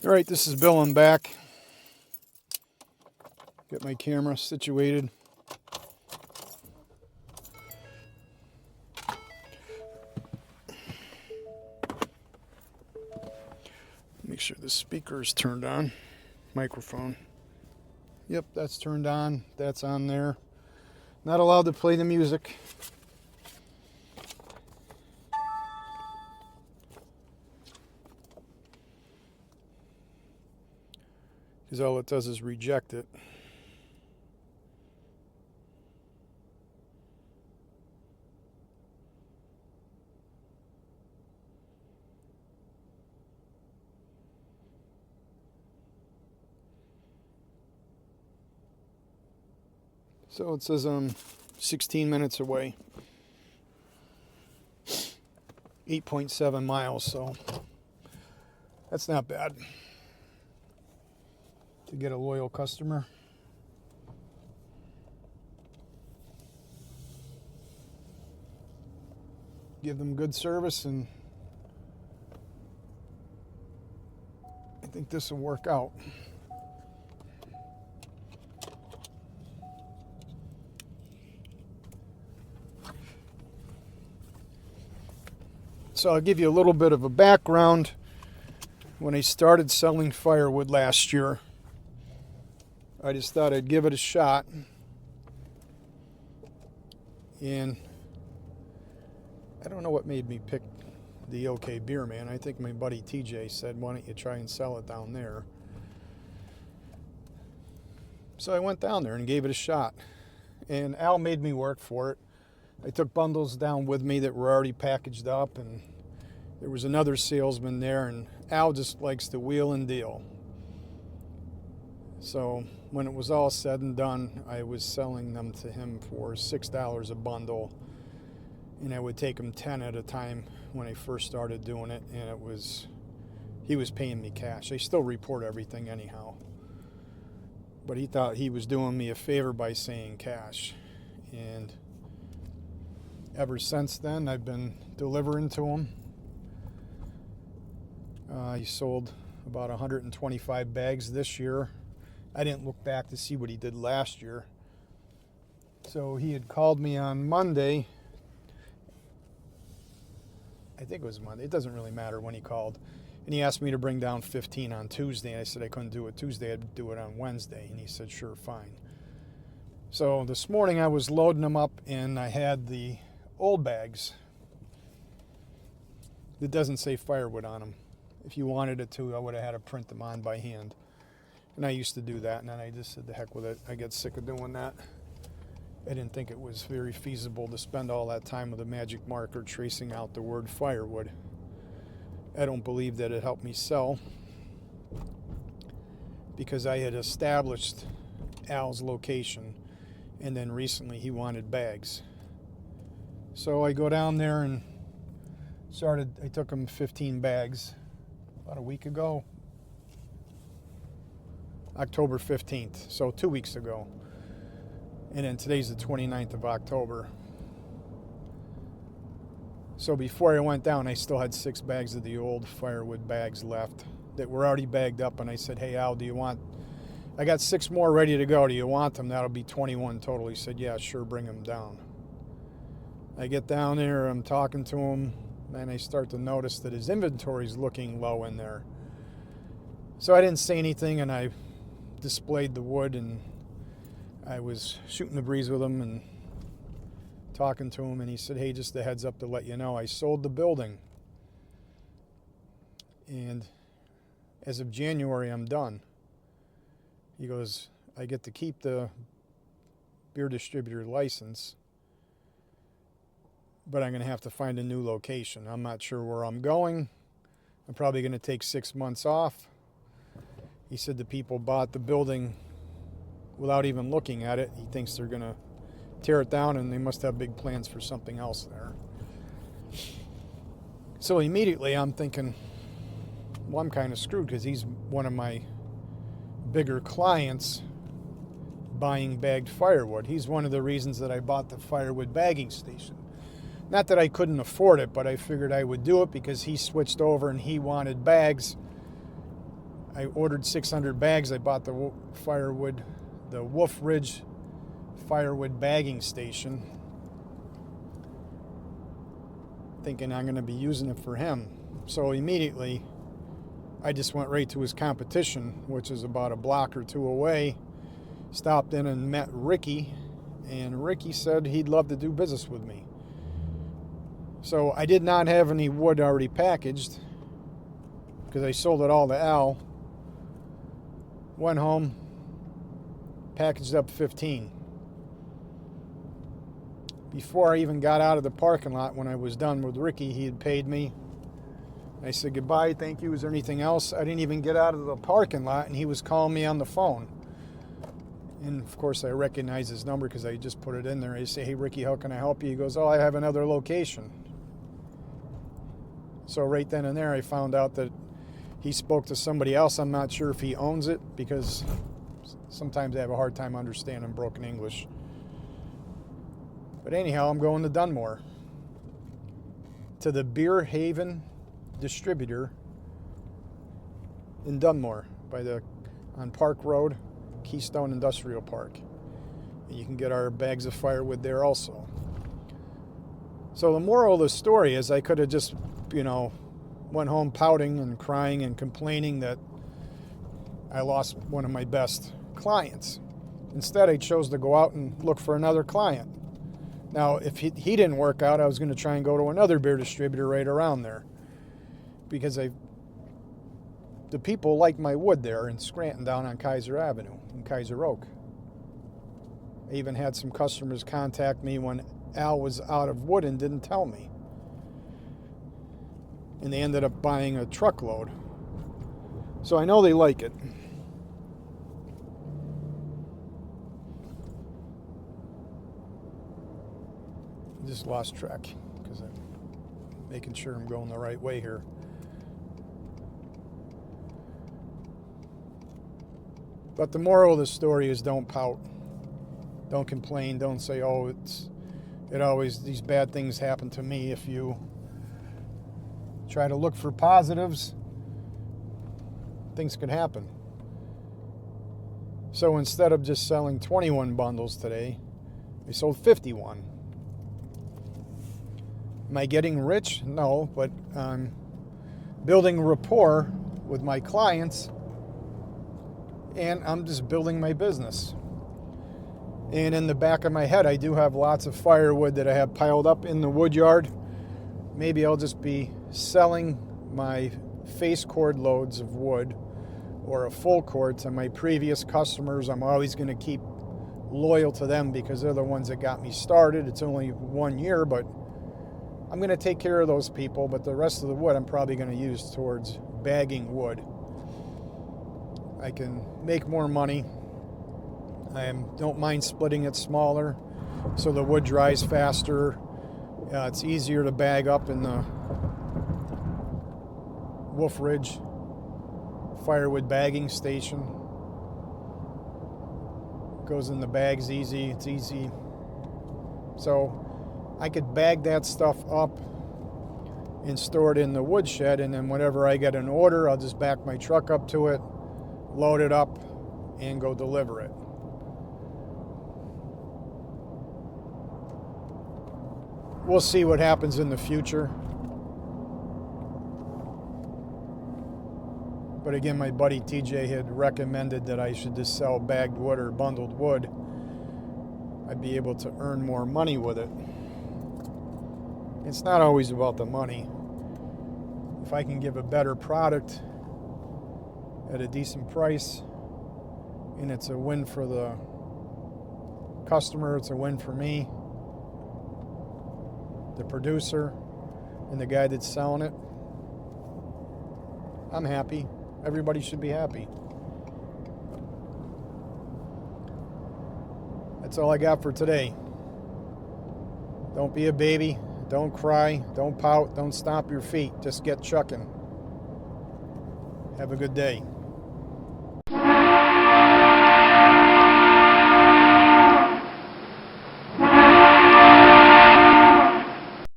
All right, this is Bill. I'm back. Get my camera situated. Make sure the speaker is turned on. Microphone. Yep, that's turned on. That's on there. Not allowed to play the music. Because all it does is reject it. So it says I'm 16 minutes away. 8.7 miles, so that's not bad to get a loyal customer. Give them good service, and I think this will work out. So I'll give you a little bit of a background. When I started selling firewood last year, I just thought I'd give it a shot. And I don't know what made me pick the OK Beer Man. I think my buddy TJ said, why don't you try and sell it down there? So I went down there and gave it a shot. And Al made me work for it. I took bundles down with me that were already packaged up, and there was another salesman there, and Al just likes to wheel and deal. So when it was all said and done, I was selling them to him for $6 a bundle, and I would take them 10 at a time when I first started doing it, and he was paying me cash. I still report everything anyhow, but he thought he was doing me a favor by saying cash. And ever since then, I've been delivering to him. He sold about 125 bags this year. I didn't look back to see what he did last year. So he had called me on Monday. I think it was Monday. It doesn't really matter when he called. And he asked me to bring down 15 on Tuesday. And I said I couldn't do it Tuesday. I'd do it on Wednesday. And he said, sure, fine. So this morning I was loading them up, and I had the old bags that doesn't say firewood on them. If you wanted it to, I would have had to print them on by hand. And I used to do that, and then I just said, the heck with it. I get sick of doing that. I didn't think it was very feasible to spend all that time with a magic marker tracing out the word firewood. I don't believe that it helped me sell, because I had established Al's location, and then recently he wanted bags. So I go down there and I took him 15 bags about a week ago, October 15th, so 2 weeks ago. And then today's the 29th of October. So before I went down, I still had 6 bags of the old firewood bags left that were already bagged up. And I said, hey, Al, I got 6 more ready to go. Do you want them? That'll be 21 total. He said, yeah, sure, bring them down. I get down there, I'm talking to him, and I start to notice that his inventory's looking low in there. So I didn't say anything, and I displayed the wood, and I was shooting the breeze with him and talking to him, and he said, hey, just a heads up to let you know, I sold the building. And as of January, I'm done. He goes, I get to keep the beer distributor license, but I'm going to have to find a new location. I'm not sure where I'm going. I'm probably going to take 6 months off. He said the people bought the building without even looking at it. He thinks they're going to tear it down, and they must have big plans for something else there. So immediately I'm thinking, well, I'm kind of screwed, because he's one of my bigger clients buying bagged firewood. He's one of the reasons that I bought the firewood bagging station. Not that I couldn't afford it, but I figured I would do it because he switched over and he wanted bags. I ordered 600 bags. I bought the Wolf Ridge firewood bagging station, thinking I'm going to be using it for him. So immediately I just went right to his competition, which is about a block or two away. Stopped in and met Ricky, and Ricky said he'd love to do business with me. So I did not have any wood already packaged because I sold it all to Al. Went home, packaged up 15. Before I even got out of the parking lot, when I was done with Ricky, he had paid me. I said, goodbye, thank you. Is there anything else? I didn't even get out of the parking lot, and he was calling me on the phone. And, of course, I recognize his number because I just put it in there. I say, hey, Ricky, how can I help you? He goes, oh, I have another location. So right then and there, I found out that he spoke to somebody else. I'm not sure if he owns it because sometimes I have a hard time understanding broken English. But anyhow, I'm going to Dunmore, to the Beer Haven distributor in Dunmore on Park Road, Keystone Industrial Park. And you can get our bags of firewood there also. So the moral of the story is I could have just, went home pouting and crying and complaining that I lost one of my best clients. Instead, I chose to go out and look for another client. Now, if he didn't work out, I was going to try and go to another beer distributor right around there, because the people like my wood there in Scranton down on Kaiser Avenue in Kaiser Oak. I even had some customers contact me when Al was out of wood and didn't tell me. And they ended up buying a truckload. So I know they like it. I just lost track because I'm making sure I'm going the right way here. But the moral of the story is don't pout. Don't complain. Don't say, oh, these bad things happen to me. If you try to look for positives, things could happen. So instead of just selling 21 bundles today, I sold 51. Am I getting rich? No, but I'm building rapport with my clients, and I'm just building my business. And in the back of my head, I do have lots of firewood that I have piled up in the wood yard. Maybe I'll just be selling my face cord loads of wood or a full cord to my previous customers. I'm always going to keep loyal to them because they're the ones that got me started. It's only 1 year, but I'm going to take care of those people. But the rest of the wood I'm probably going to use towards bagging wood. I can make more money. I don't mind splitting it smaller so the wood dries faster. It's easier to bag up in the Wolf Ridge firewood bagging station. Goes in the bags easy. It's easy. So I could bag that stuff up and store it in the woodshed, and then whenever I get an order, I'll just back my truck up to it, load it up, and go deliver it. We'll see what happens in the future. But again, my buddy TJ had recommended that I should just sell bagged wood or bundled wood. I'd be able to earn more money with it. It's not always about the money. If I can give a better product at a decent price, and it's a win for the customer, it's a win for me, the producer, and the guy that's selling it, I'm happy. Everybody should be happy. That's all I got for today. Don't be a baby. Don't cry. Don't pout. Don't stomp your feet. Just get chucking. Have a good day.